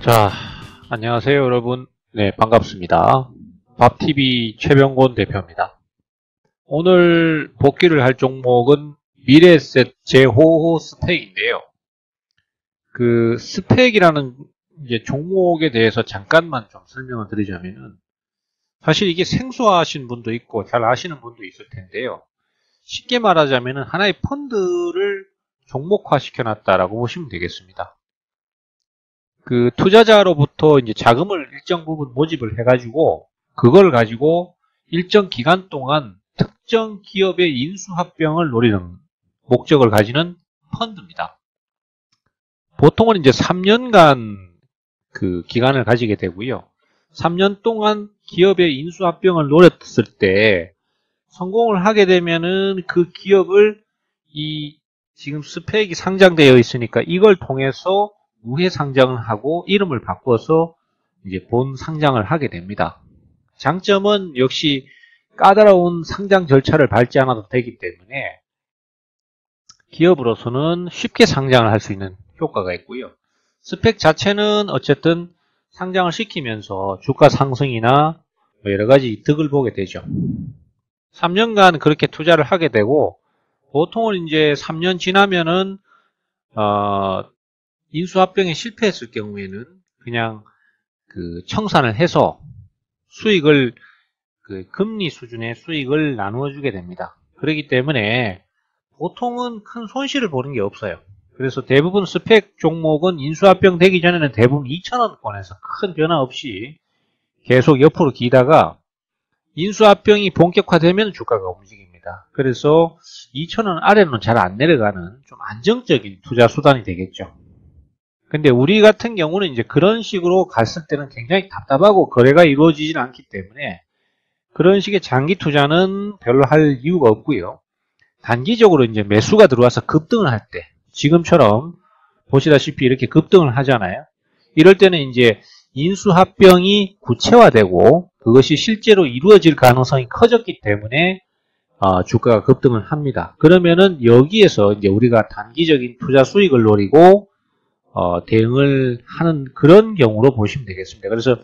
자, 안녕하세요, 여러분. 네, 반갑습니다. 밥TV 최병곤 대표입니다. 오늘 복귀를 할 종목은 미래에셋 제호호 스펙인데요. 그 스펙이라는 이제 종목에 대해서 잠깐만 좀 설명을 드리자면은, 사실 이게 생소하신 분도 있고 잘 아시는 분도 있을 텐데요. 쉽게 말하자면은 하나의 펀드를 종목화 시켜놨다라고 보시면 되겠습니다. 그 투자자로부터 이제 자금을 일정 부분 모집을 해가지고 그걸 가지고 일정 기간 동안 특정 기업의 인수합병을 노리는 목적을 가지는 펀드입니다. 보통은 이제 3년간 그 기간을 가지게 되고요. 3년 동안 기업의 인수합병을 노렸을 때 성공을 하게 되면은 그 기업을 이 지금 스펙이 상장되어 있으니까 이걸 통해서 우회 상장을 하고 이름을 바꿔서 이제 본 상장을 하게 됩니다. 장점은 역시 까다로운 상장 절차를 밟지 않아도 되기 때문에 기업으로서는 쉽게 상장을 할 수 있는 효과가 있고요. 스펙 자체는 어쨌든 상장을 시키면서 주가 상승이나 여러 가지 이득을 보게 되죠. 3년간 그렇게 투자를 하게 되고 보통은 이제 3년 지나면은 인수합병에 실패했을 경우에는 그냥 그 청산을 해서 수익을 그 금리 수준의 수익을 나누어 주게 됩니다. 그렇기 때문에 보통은 큰 손실을 보는 게 없어요. 그래서 대부분 스펙 종목은 인수합병 되기 전에는 대부분 2,000원권에서 큰 변화 없이 계속 옆으로 기다가 인수합병이 본격화되면 주가가 움직입니다. 그래서 2,000원 아래로는 잘 안 내려가는 좀 안정적인 투자 수단이 되겠죠. 근데 우리 같은 경우는 이제 그런 식으로 갔을 때는 굉장히 답답하고 거래가 이루어지진 않기 때문에 그런 식의 장기 투자는 별로 할 이유가 없고요. 단기적으로 이제 매수가 들어와서 급등을 할 때, 지금처럼 보시다시피 이렇게 급등을 하잖아요. 이럴 때는 이제 인수합병이 구체화되고 그것이 실제로 이루어질 가능성이 커졌기 때문에 주가가 급등을 합니다. 그러면은 여기에서 이제 우리가 단기적인 투자 수익을 노리고 대응을 하는 그런 경우로 보시면 되겠습니다. 그래서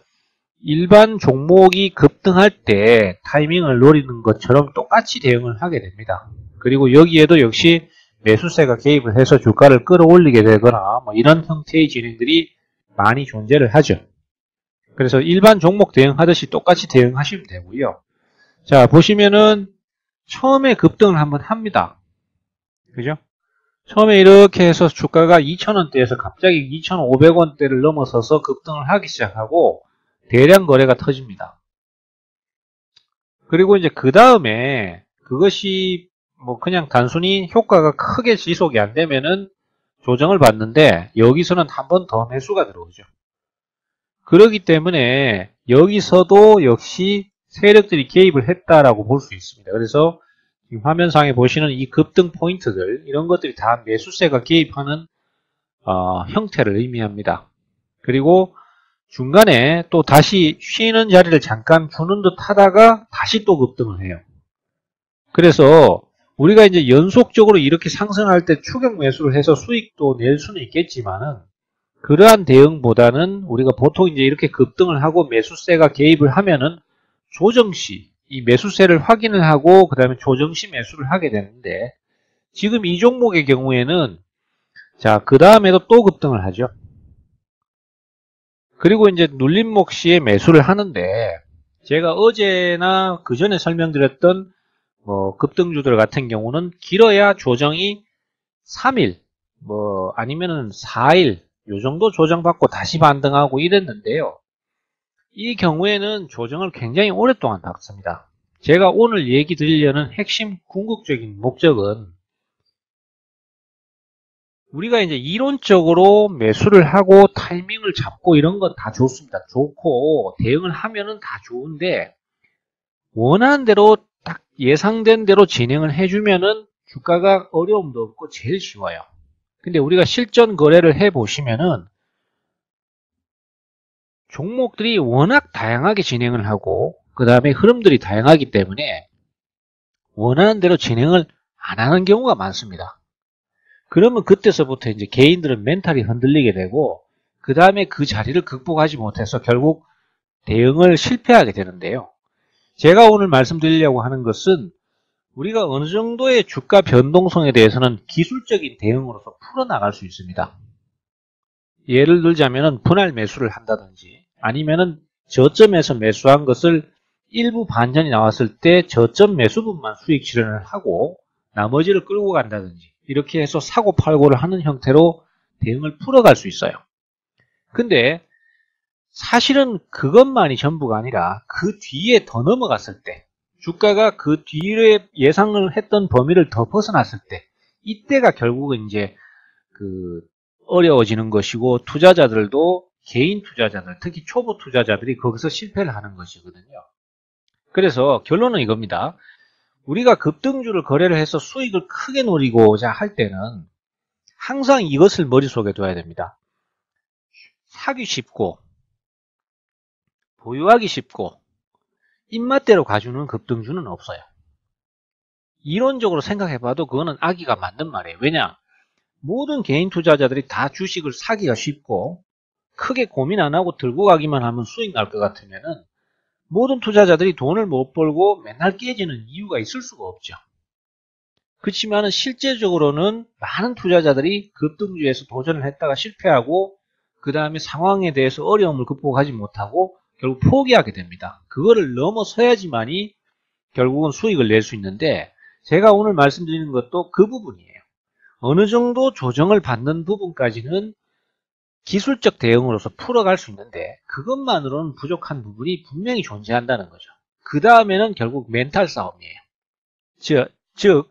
일반 종목이 급등할 때 타이밍을 노리는 것처럼 똑같이 대응을 하게 됩니다. 그리고 여기에도 역시 매수세가 개입을 해서 주가를 끌어올리게 되거나 뭐 이런 형태의 진행들이 많이 존재를 하죠. 그래서 일반 종목 대응하듯이 똑같이 대응하시면 되고요. 자, 보시면은 처음에 급등을 한번 합니다. 그죠? 처음에 이렇게 해서 주가가 2,000원대에서 갑자기 2,500원대를 넘어서서 급등을 하기 시작하고 대량 거래가 터집니다. 그리고 이제 그 다음에 그것이 뭐 그냥 단순히 효과가 크게 지속이 안 되면은 조정을 받는데 여기서는 한 번 더 매수가 들어오죠. 그렇기 때문에 여기서도 역시 세력들이 개입을 했다라고 볼 수 있습니다. 그래서 지금 화면상에 보시는 이 급등 포인트들 이런 것들이 다 매수세가 개입하는 형태를 의미합니다. 그리고 중간에 또 다시 쉬는 자리를 잠깐 주는 듯 하다가 다시 또 급등을 해요. 그래서 우리가 이제 연속적으로 이렇게 상승할 때 추격 매수를 해서 수익도 낼 수는 있겠지만은 그러한 대응보다는 우리가 보통 이제 이렇게 급등을 하고 매수세가 개입을 하면은 조정시 이 매수세를 확인을 하고 그 다음에 조정시 매수를 하게 되는데 지금 이 종목의 경우에는 자, 그 다음에도 또 급등을 하죠. 그리고 이제 눌림목 시에 매수를 하는데 제가 어제나 그 전에 설명드렸던 뭐 급등주들 같은 경우는 길어야 조정이 3일 뭐 아니면은 4일 요 정도 조정받고 다시 반등하고 이랬는데요. 이 경우에는 조정을 굉장히 오랫동안 받습니다. 제가 오늘 얘기 드리려는 핵심 궁극적인 목적은 우리가 이제 이론적으로 매수를 하고 타이밍을 잡고 이런 건 다 좋습니다. 좋고 대응을 하면은 다 좋은데 원하는 대로 딱 예상된 대로 진행을 해주면은 주가가 어려움도 없고 제일 쉬워요. 근데 우리가 실전 거래를 해보시면은 종목들이 워낙 다양하게 진행을 하고 그 다음에 흐름들이 다양하기 때문에 원하는 대로 진행을 안 하는 경우가 많습니다. 그러면 그때서부터 이제 개인들은 멘탈이 흔들리게 되고 그 다음에 그 자리를 극복하지 못해서 결국 대응을 실패하게 되는데요. 제가 오늘 말씀드리려고 하는 것은 우리가 어느 정도의 주가 변동성에 대해서는 기술적인 대응으로서 풀어나갈 수 있습니다. 예를 들자면 분할 매수를 한다든지 아니면은 저점에서 매수한 것을 일부 반전이 나왔을 때 저점 매수분만 수익 실현을 하고 나머지를 끌고 간다든지 이렇게 해서 사고 팔고를 하는 형태로 대응을 풀어갈 수 있어요. 근데 사실은 그것만이 전부가 아니라 그 뒤에 더 넘어갔을 때 주가가 그 뒤에 예상을 했던 범위를 더 벗어났을 때 이때가 결국은 이제 어려워지는 것이고 투자자들도 개인 투자자들 특히 초보 투자자들이 거기서 실패를 하는 것이거든요. 그래서 결론은 이겁니다. 우리가 급등주를 거래를 해서 수익을 크게 노리고자 할 때는 항상 이것을 머릿속에 둬야 됩니다. 사기 쉽고 보유하기 쉽고 입맛대로 가주는 급등주는 없어요. 이론적으로 생각해봐도 그거는 악의가 맞는 말이에요. 왜냐? 모든 개인 투자자들이 다 주식을 사기가 쉽고 크게 고민 안 하고 들고 가기만 하면 수익 날 것 같으면은 모든 투자자들이 돈을 못 벌고 맨날 깨지는 이유가 있을 수가 없죠. 그렇지만은 실제적으로는 많은 투자자들이 급등주에서 도전을 했다가 실패하고 그 다음에 상황에 대해서 어려움을 극복하지 못하고 결국 포기하게 됩니다. 그거를 넘어서야지만이 결국은 수익을 낼 수 있는데 제가 오늘 말씀드리는 것도 그 부분이에요. 어느 정도 조정을 받는 부분까지는 기술적 대응으로서 풀어갈 수 있는데 그것만으로는 부족한 부분이 분명히 존재한다는 거죠. 그 다음에는 결국 멘탈 싸움이에요. 즉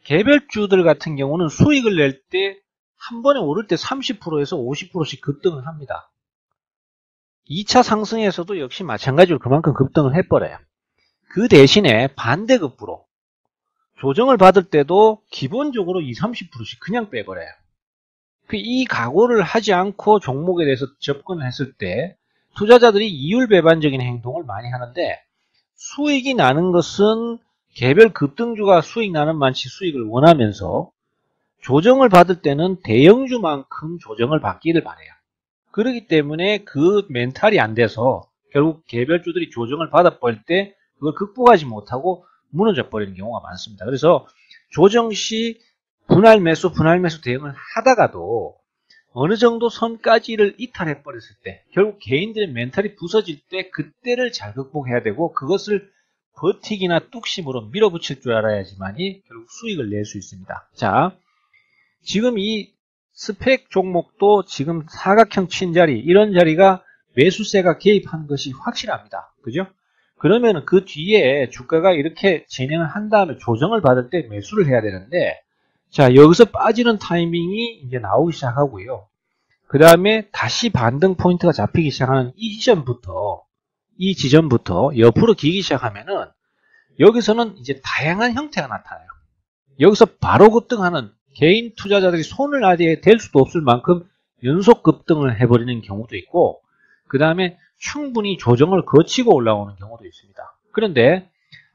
개별주들 같은 경우는 수익을 낼 때 한 번에 오를 때 30%에서 50%씩 급등을 합니다. 2차 상승에서도 역시 마찬가지로 그만큼 급등을 해버려요. 그 대신에 반대급부로 조정을 받을 때도 기본적으로 20, 30%씩 그냥 빼버려요. 이 각오를 하지 않고 종목에 대해서 접근을 했을 때 투자자들이 이율배반적인 행동을 많이 하는데 수익이 나는 것은 개별 급등주가 수익 나는 만치 수익을 원하면서 조정을 받을 때는 대형주만큼 조정을 받기를 바라요. 그렇기 때문에 그 멘탈이 안 돼서 결국 개별주들이 조정을 받아버릴 때 그걸 극복하지 못하고 무너져 버리는 경우가 많습니다. 그래서 조정 시 분할 매수 대응을 하다가도 어느 정도 선까지를 이탈해 버렸을 때 결국 개인들의 멘탈이 부서질 때 그때를 잘 극복해야 되고 그것을 버티기나 뚝심으로 밀어붙일 줄 알아야지만이 결국 수익을 낼 수 있습니다. 자, 지금 이 스펙 종목도 지금 사각형 친 자리 이런 자리가 매수세가 개입한 것이 확실합니다. 그죠? 그러면 그 뒤에 주가가 이렇게 진행을 한 다음에 조정을 받을 때 매수를 해야 되는데 자, 여기서 빠지는 타이밍이 이제 나오기 시작하고요. 그 다음에 다시 반등 포인트가 잡히기 시작하는 이 지점부터 옆으로 기기 시작하면은 여기서는 이제 다양한 형태가 나타나요. 여기서 바로 급등하는 개인 투자자들이 손을 아예 댈 수도 없을 만큼 연속 급등을 해버리는 경우도 있고 그 다음에 충분히 조정을 거치고 올라오는 경우도 있습니다. 그런데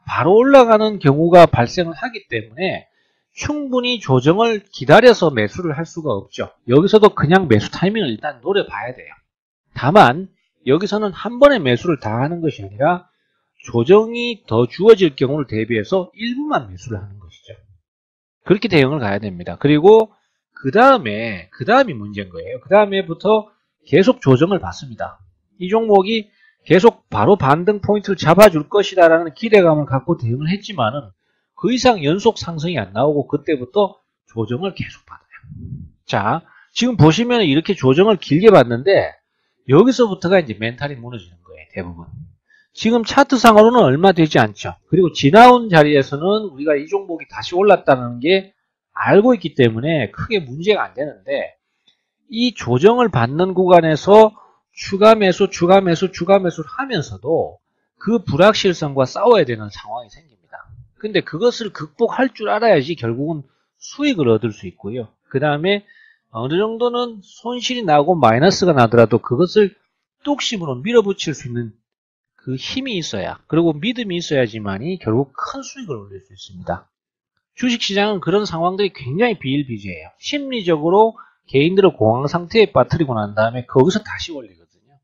바로 올라가는 경우가 발생을 하기 때문에 충분히 조정을 기다려서 매수를 할 수가 없죠. 여기서도 그냥 매수 타이밍을 일단 노려봐야 돼요. 다만 여기서는 한 번에 매수를 다 하는 것이 아니라 조정이 더 주어질 경우를 대비해서 일부만 매수를 하는 것이죠. 그렇게 대응을 가야 됩니다. 그리고 그 다음이 문제인 거예요. 그 다음에부터 계속 조정을 받습니다. 이 종목이 계속 바로 반등 포인트를 잡아줄 것이다 라는 기대감을 갖고 대응을 했지만은 그 이상 연속 상승이 안 나오고 그때부터 조정을 계속 받아요. 자, 지금 보시면 이렇게 조정을 길게 받는데 여기서부터가 이제 멘탈이 무너지는 거예요. 대부분. 지금 차트상으로는 얼마 되지 않죠. 그리고 지나온 자리에서는 우리가 이 종목이 다시 올랐다는 게 알고 있기 때문에 크게 문제가 안 되는데 이 조정을 받는 구간에서 추가 매수를 하면서도 그 불확실성과 싸워야 되는 상황이 생깁니다. 근데 그것을 극복할 줄 알아야지 결국은 수익을 얻을 수 있고요. 그 다음에 어느 정도는 손실이 나고 마이너스가 나더라도 그것을 뚝심으로 밀어붙일 수 있는 그 힘이 있어야 그리고 믿음이 있어야지만이 결국 큰 수익을 올릴 수 있습니다. 주식시장은 그런 상황들이 굉장히 비일비재해요. 심리적으로 개인들을 공황 상태에 빠뜨리고 난 다음에 거기서 다시 올리거든요.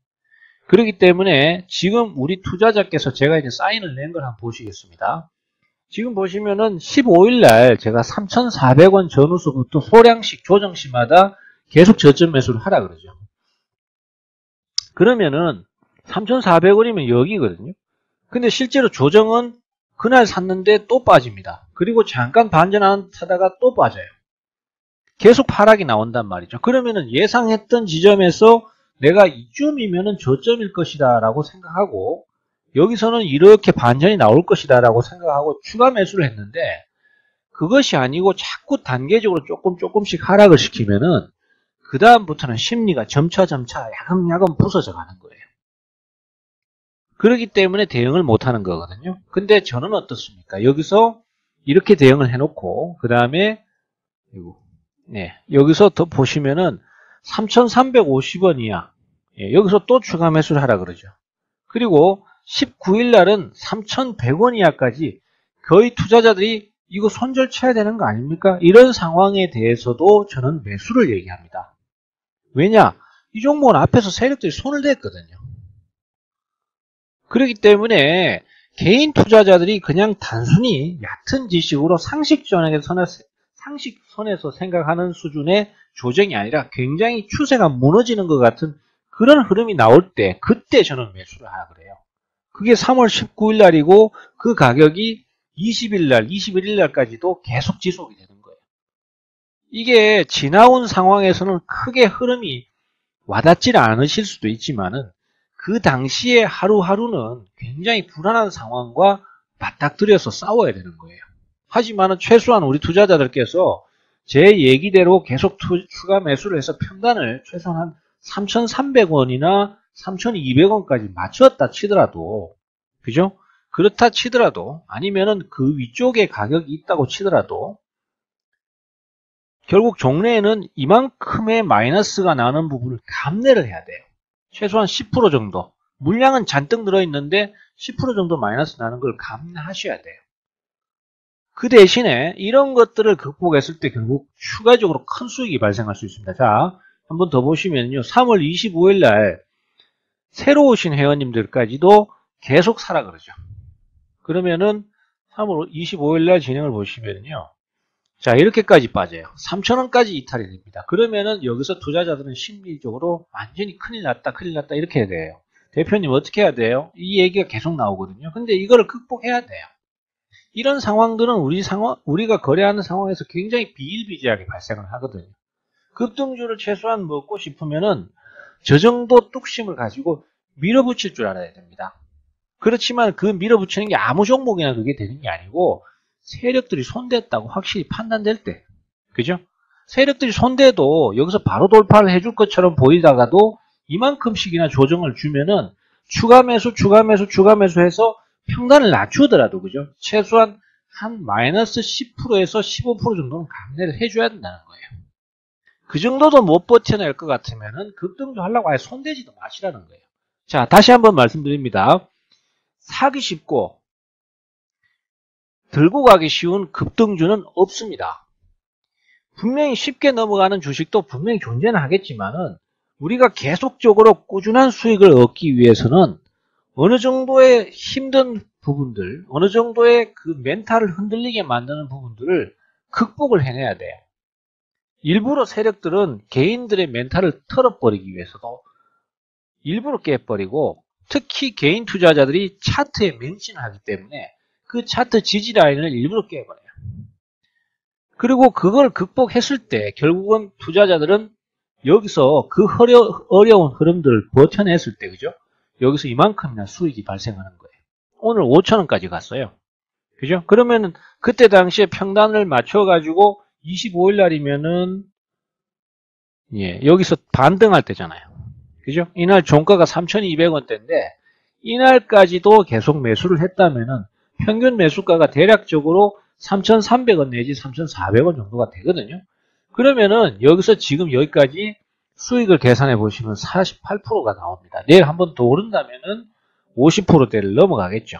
그렇기 때문에 지금 우리 투자자께서 제가 이제 사인을 낸 걸 한번 보시겠습니다. 지금 보시면은 15일 날 제가 3,400원 전후서부터 소량씩 조정 시마다 계속 저점 매수를 하라 그러죠. 그러면은 3,400원이면 여기거든요. 근데 실제로 조정은 그날 샀는데 또 빠집니다. 그리고 잠깐 반전하다가 또 빠져요. 계속 하락이 나온단 말이죠. 그러면은 예상했던 지점에서 내가 이쯤이면은 저점일 것이다 라고 생각하고 여기서는 이렇게 반전이 나올 것이다 라고 생각하고 추가 매수를 했는데 그것이 아니고 자꾸 단계적으로 조금씩 하락을 시키면은 그 다음부터는 심리가 점차 야금야금 부서져 가는 거예요. 그렇기 때문에 대응을 못하는 거거든요. 근데 저는 어떻습니까? 여기서 이렇게 대응을 해놓고 그 다음에 여기서 더 보시면은 3,350원이야. 여기서 또 추가 매수를 하라 그러죠. 그리고 19일 날은 3,100원 이하까지 거의 투자자들이 이거 손절 쳐야 되는 거 아닙니까? 이런 상황에 대해서도 저는 매수를 얘기합니다. 왜냐? 이 종목은 앞에서 세력들이 손을 댔거든요. 그렇기 때문에 개인 투자자들이 그냥 단순히 얕은 지식으로 상식선에서 생각하는 수준의 조정이 아니라 굉장히 추세가 무너지는 것 같은 그런 흐름이 나올 때 그때 저는 매수를 하라 그래요. 그게 3월 19일 날이고 그 가격이 20일 날, 21일 날까지도 계속 지속이 되는 거예요. 이게 지나온 상황에서는 크게 흐름이 와닿지 않으실 수도 있지만은 그 당시에 하루하루는 굉장히 불안한 상황과 맞닥뜨려서 싸워야 되는 거예요. 하지만은 최소한 우리 투자자들께서 제 얘기대로 계속 추가 매수를 해서 평단을 최소한 한 3,300원이나 3,200원까지 맞췄다 치더라도, 그죠? 그렇다 치더라도, 아니면은 그 위쪽에 가격이 있다고 치더라도, 결국 종래에는 이만큼의 마이너스가 나는 부분을 감내를 해야 돼요. 최소한 10% 정도. 물량은 잔뜩 들어있는데 10% 정도 마이너스 나는 걸 감내하셔야 돼요. 그 대신에 이런 것들을 극복했을 때 결국 추가적으로 큰 수익이 발생할 수 있습니다. 자, 한번 더 보시면요. 3월 25일 날 새로 오신 회원님들까지도 계속 사라 그러죠. 그러면은 3월 25일 날 진행을 보시면요. 자, 이렇게까지 빠져요. 3,000원까지 이탈이 됩니다. 그러면은 여기서 투자자들은 심리적으로 완전히 큰일 났다 이렇게 해야 돼요. 대표님 어떻게 해야 돼요? 이 얘기가 계속 나오거든요. 근데 이거를 극복해야 돼요. 이런 상황들은 우리가 거래하는 상황에서 굉장히 비일비재하게 발생을 하거든요. 급등주를 최소한 먹고 싶으면은 저 정도 뚝심을 가지고 밀어붙일 줄 알아야 됩니다. 그렇지만 그 밀어붙이는 게 아무 종목이나 그게 되는 게 아니고 세력들이 손댔다고 확실히 판단될 때, 그죠? 세력들이 손대도 여기서 바로 돌파를 해줄 것처럼 보이다가도 이만큼씩이나 조정을 주면은 추가 매수 해서 평단을 낮추더라도, 그죠? 최소한 한 마이너스 10%에서 15% 정도는 감내를 해줘야 된다는 거예요. 그 정도도 못 버텨낼 것 같으면은 급등주 하려고 아예 손대지도 마시라는 거예요. 자, 다시 한번 말씀드립니다. 사기 쉽고 들고 가기 쉬운 급등주는 없습니다. 분명히 쉽게 넘어가는 주식도 분명히 존재는 하겠지만은 우리가 계속적으로 꾸준한 수익을 얻기 위해서는 어느 정도의 힘든 부분들, 어느 정도의 그 멘탈을 흔들리게 만드는 부분들을 극복을 해내야 돼요. 일부러 세력들은 개인들의 멘탈을 털어버리기 위해서도 일부러 깨버리고 특히 개인 투자자들이 차트에 맹신하기 때문에 그 차트 지지라인을 일부러 깨버려요. 그리고 그걸 극복했을 때 결국은 투자자들은 여기서 그 어려운 흐름들을 버텨냈을 때, 그죠? 여기서 이만큼이나 수익이 발생하는 거예요. 오늘 5,000원까지 갔어요. 그죠? 그러면은 그때 당시에 평단을 맞춰가지고 25일 날이면은 여기서 반등할 때잖아요. 그죠? 이날 종가가 3,200원대인데 이날까지도 계속 매수를 했다면은 평균 매수가가 대략적으로 3,300원 내지 3,400원 정도가 되거든요. 그러면은 여기서 지금 여기까지 수익을 계산해 보시면 48%가 나옵니다. 내일 한번 더 오른다면은 50%대를 넘어가겠죠.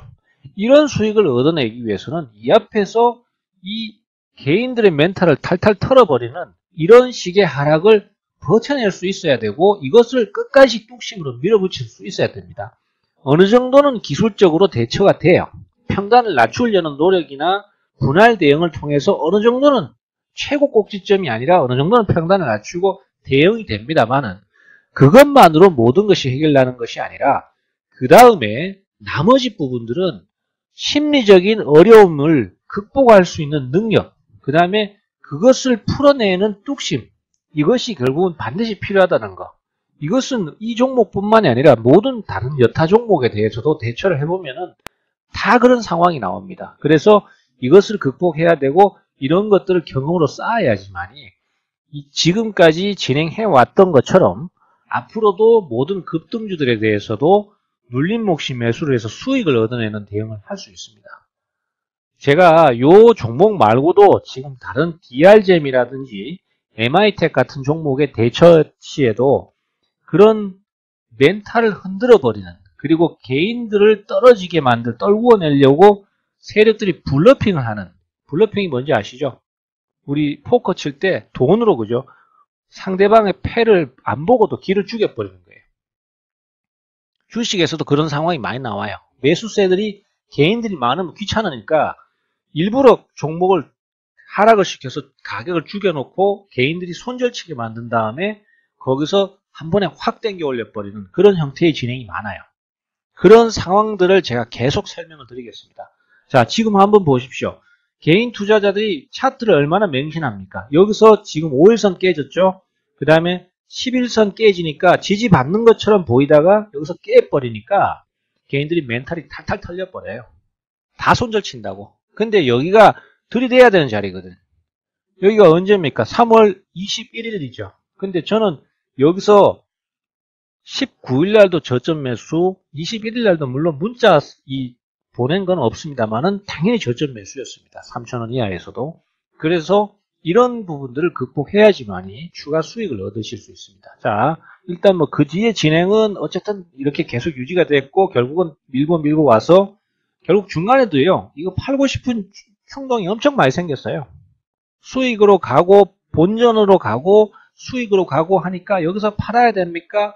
이런 수익을 얻어내기 위해서는 이 앞에서 이 개인들의 멘탈을 탈탈 털어버리는 이런 식의 하락을 버텨낼 수 있어야 되고 이것을 끝까지 뚝심으로 밀어붙일 수 있어야 됩니다. 어느 정도는 기술적으로 대처가 돼요. 평단을 낮추려는 노력이나 분할 대응을 통해서 어느 정도는 최고 꼭지점이 아니라 어느 정도는 평단을 낮추고 대응이 됩니다만은 그것만으로 모든 것이 해결나는 것이 아니라 그 다음에 나머지 부분들은 심리적인 어려움을 극복할 수 있는 능력, 그 다음에 그것을 풀어내는 뚝심, 이것이 결국은 반드시 필요하다는 거. 이것은 이 종목뿐만이 아니라 모든 다른 여타 종목에 대해서도 대처를 해보면은 다 그런 상황이 나옵니다. 그래서 이것을 극복해야 되고 이런 것들을 경험으로 쌓아야지만이 지금까지 진행해왔던 것처럼 앞으로도 모든 급등주들에 대해서도 눌림 몫이 매수를 해서 수익을 얻어내는 대응을 할 수 있습니다. 제가 요 종목 말고도 지금 다른 DR잼이라든지 MI텍 같은 종목의 대처 시에도 그런 멘탈을 흔들어 버리는, 그리고 개인들을 떨어지게 떨구어 내려고 세력들이 블러핑을 하는, 블러핑이 뭔지 아시죠? 우리 포커 칠 때 돈으로, 그죠? 상대방의 패를 안 보고도 기를 죽여버리는 거예요. 주식에서도 그런 상황이 많이 나와요. 매수세들이 개인들이 많으면 귀찮으니까 일부러 종목을 하락을 시켜서 가격을 죽여놓고 개인들이 손절치게 만든 다음에 거기서 한 번에 확 당겨 올려버리는 그런 형태의 진행이 많아요. 그런 상황들을 제가 계속 설명을 드리겠습니다. 자, 지금 한번 보십시오. 개인 투자자들이 차트를 얼마나 맹신합니까? 여기서 지금 5일선 깨졌죠? 그 다음에 11선 깨지니까 지지받는 것처럼 보이다가 여기서 깨버리니까 개인들이 멘탈이 탈탈 털려버려요. 다 손절친다고. 근데 여기가 들이대야 되는 자리거든. 여기가 언제입니까? 3월 21일이죠. 근데 저는 여기서 19일 날도 저점 매수, 21일 날도 물론 문자 보낸 건 없습니다만은 당연히 저점 매수였습니다. 3,000원 이하에서도. 그래서 이런 부분들을 극복해야지만이 추가 수익을 얻으실 수 있습니다. 자, 일단 뭐 그 뒤에 진행은 어쨌든 이렇게 계속 유지가 됐고 결국은 밀고 와서 결국 중간에도요. 이거 팔고 싶은 충동이 엄청 많이 생겼어요. 수익으로 가고 본전으로 가고 수익으로 가고 하니까 여기서 팔아야 됩니까?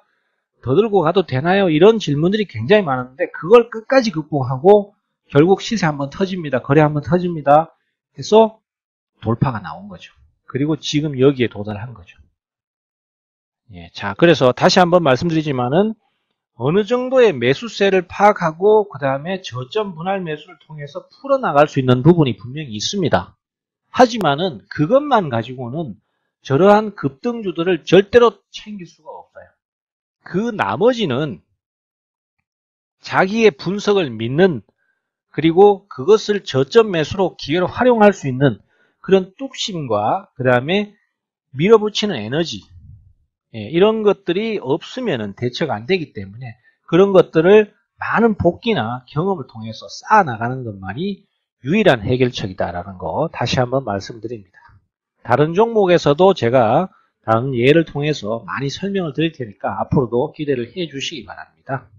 더 들고 가도 되나요? 이런 질문들이 굉장히 많았는데 그걸 끝까지 극복하고 결국 시세 한번 터집니다. 거래 한번 터집니다. 해서 돌파가 나온 거죠. 그리고 지금 여기에 도달한 거죠. 예, 자, 그래서 다시 한번 말씀드리지만은 어느 정도의 매수세를 파악하고 그 다음에 저점 분할 매수를 통해서 풀어나갈 수 있는 부분이 분명히 있습니다. 하지만은 그것만 가지고는 저러한 급등주들을 절대로 챙길 수가 없어요. 그 나머지는 자기의 분석을 믿는, 그리고 그것을 저점 매수로 기회로 활용할 수 있는 그런 뚝심과 그 다음에 밀어붙이는 에너지, 이런 것들이 없으면 대처가 안 되기 때문에 그런 것들을 많은 복기나 경험을 통해서 쌓아나가는 것만이 유일한 해결책이다라는 거 다시 한번 말씀드립니다. 다른 종목에서도 제가 다른 예를 통해서 많이 설명을 드릴 테니까 앞으로도 기대를 해 주시기 바랍니다.